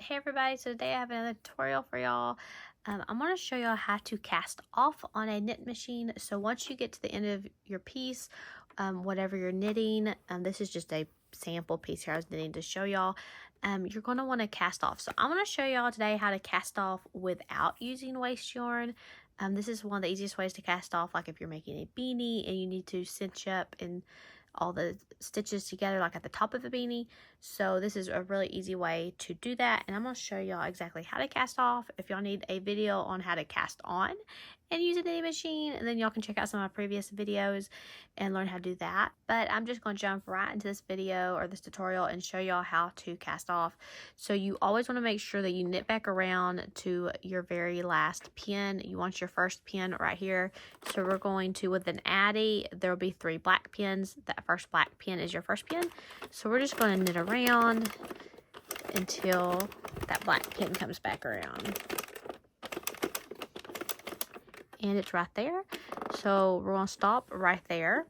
Hey everybody, so today I have another tutorial for y'all. I'm going to show y'all how to cast off on a knit machine. So once you get to the end of your piece, whatever you're knitting, this is just a sample piece here I was knitting to show y'all. You're going to want to cast off. So I'm going to show y'all today how to cast off without using waste yarn. This is one of the easiest ways to cast off, like if you're making a beanie and you need to cinch up and all the stitches together like at the top of the beanie. So this is a really easy way to do that, and I'm going to show y'all exactly how to cast off. If y'all need a video on how to cast on and use a knitting machine, and then y'all can check out some of my previous videos and learn how to do that. But I'm just going to jump right into this video or this tutorial and show y'all how to cast off. So you always want to make sure that you knit back around to your very last pin. You want your first pin right here. So we're going to, with an Addi, there will be 3 black pins. That first black pin is your first pin. So we're just going to knit around until that black pin comes back around. And it's right there. So we're going to stop right there.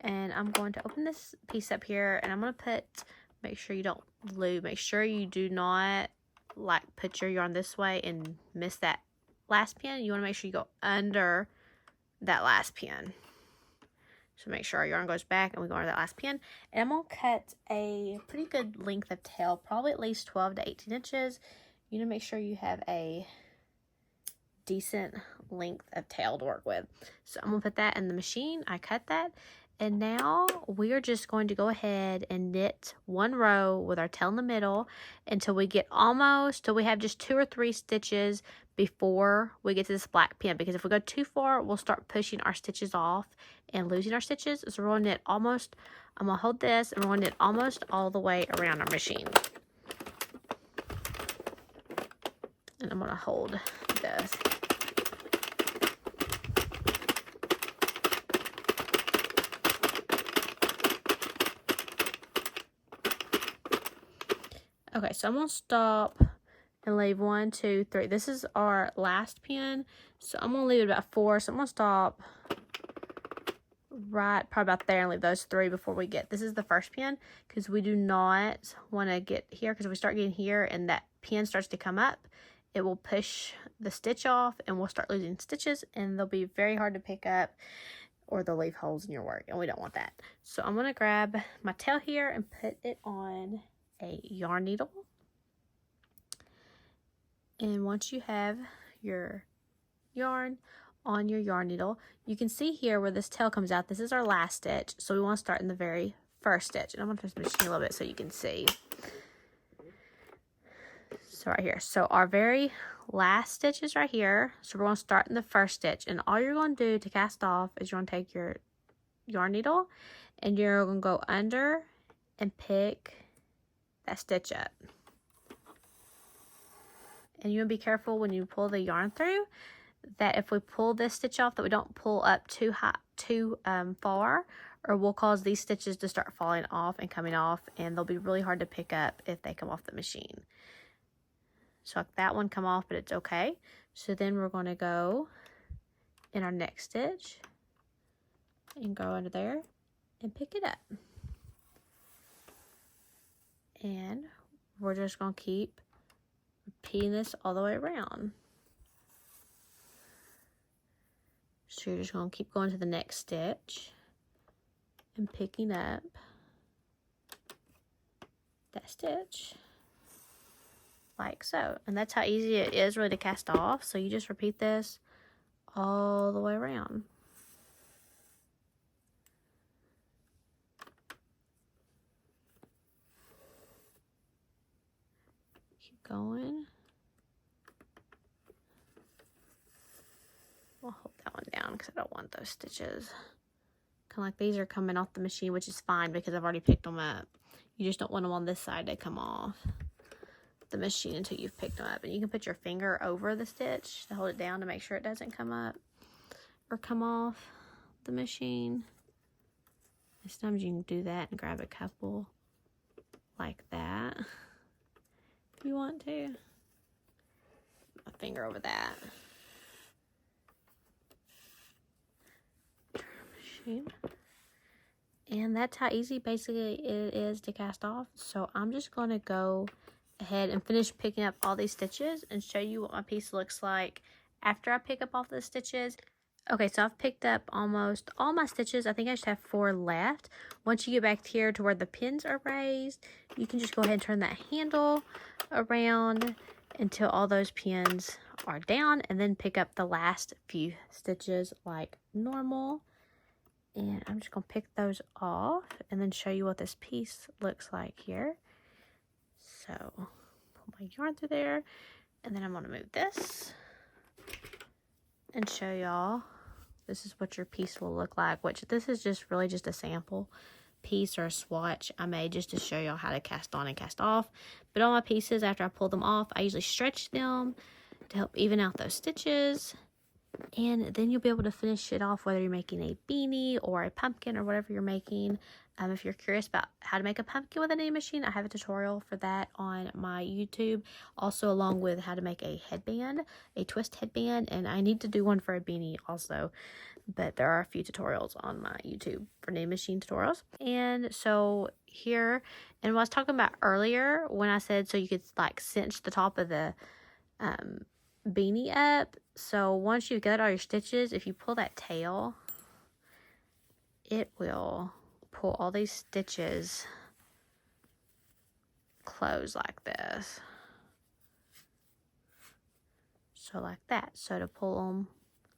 And I'm going to open this piece up here, and I'm going to put, make sure you don't lose, make sure you do not like put your yarn this way and miss that last pin. You want to make sure you go under that last pin. So make sure our yarn goes back and we go under that last pin. And I'm going to cut a pretty good length of tail, probably at least 12 to 18 inches. You need to make sure you have a decent length of tail to work with. So I'm going to put that in the machine. I cut that. And now we are just going to go ahead and knit one row with our tail in the middle until we get almost, till we have just 2 or 3 stitches before we get to this black pin. Because if we go too far, we'll start pushing our stitches off and losing our stitches. So we're going to knit almost, I'm going to hold this and we're going to knit almost all the way around our machine. And I'm going to hold this. Okay, so I'm going to stop and leave 1, 2, 3. This is our last pin, so I'm going to leave it about 4. So I'm going to stop right probably about there and leave those 3 before we get, this is the first pin, because we do not want to get here, because if we start getting here and that pin starts to come up, it will push the stitch off and we'll start losing stitches, and they'll be very hard to pick up, or they'll leave holes in your work, and we don't want that. So I'm going to grab my tail here and put it on a yarn needle. And once you have your yarn on your yarn needle, you can see here where this tail comes out, this is our last stitch. So we want to start in the very first stitch. And I'm going to twist the machine a little bit so you can see. So right here. So our very last stitch is right here. So we're going to start in the first stitch. And all you're going to do to cast off is you're going to take your yarn needle and you're going to go under and pick that stitch up. And you want to be careful when you pull the yarn through, that if we pull this stitch off, that we don't pull up too high, too far, or we'll cause these stitches to start falling off and coming off, and they'll be really hard to pick up if they come off the machine. So like that one come off, but it's okay. So then we're going to go in our next stitch and go under there and pick it up. And we're just going to keep repeating this all the way around. So you're just going to keep going to the next stitch and picking up that stitch like so. And that's how easy it is really to cast off. So you just repeat this all the way around. Keep going. We'll hold that one down because I don't want those stitches. Kind of like these are coming off the machine, which is fine because I've already picked them up. You just don't want them on this side to come off the machine until you've picked them up. And you can put your finger over the stitch to hold it down to make sure it doesn't come up or come off the machine. And sometimes you can do that and grab a couple like that if you want to. A finger over that. And that's how easy basically it is to cast off. So I'm just going to go ahead and finish picking up all these stitches and show you what my piece looks like after I pick up all the stitches. Okay, so I've picked up almost all my stitches. I think I just have 4 left. Once you get back here to where the pins are raised, you can just go ahead and turn that handle around until all those pins are down, and then pick up the last few stitches like normal. And I'm just going to pick those off and then show you what this piece looks like here. So, pull my yarn through there, and then I'm going to move this and show y'all. This is what your piece will look like, which this is just really just a sample piece or a swatch I made just to show y'all how to cast on and cast off. But all my pieces, after I pull them off, I usually stretch them to help even out those stitches. And then you'll be able to finish it off, whether you're making a beanie or a pumpkin or whatever you're making. If you're curious about how to make a pumpkin with a knitting machine, I have a tutorial for that on my YouTube. Also, along with how to make a headband, a twist headband. And I need to do one for a beanie also. But there are a few tutorials on my YouTube for knitting machine tutorials. And so here, and what I was talking about earlier when I said so you could like cinch the top of the beanie up. So once you've got all your stitches, if you pull that tail, it will pull all these stitches close like this. So like that. So to pull them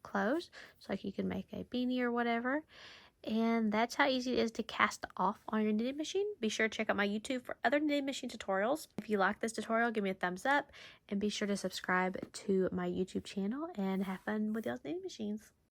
close, so like you can make a beanie or whatever. And that's how easy it is to cast off on your knitting machine. Be sure to check out my YouTube for other knitting machine tutorials. If you like this tutorial, give me a thumbs up, and be sure to subscribe to my YouTube channel and have fun with y'all's knitting machines.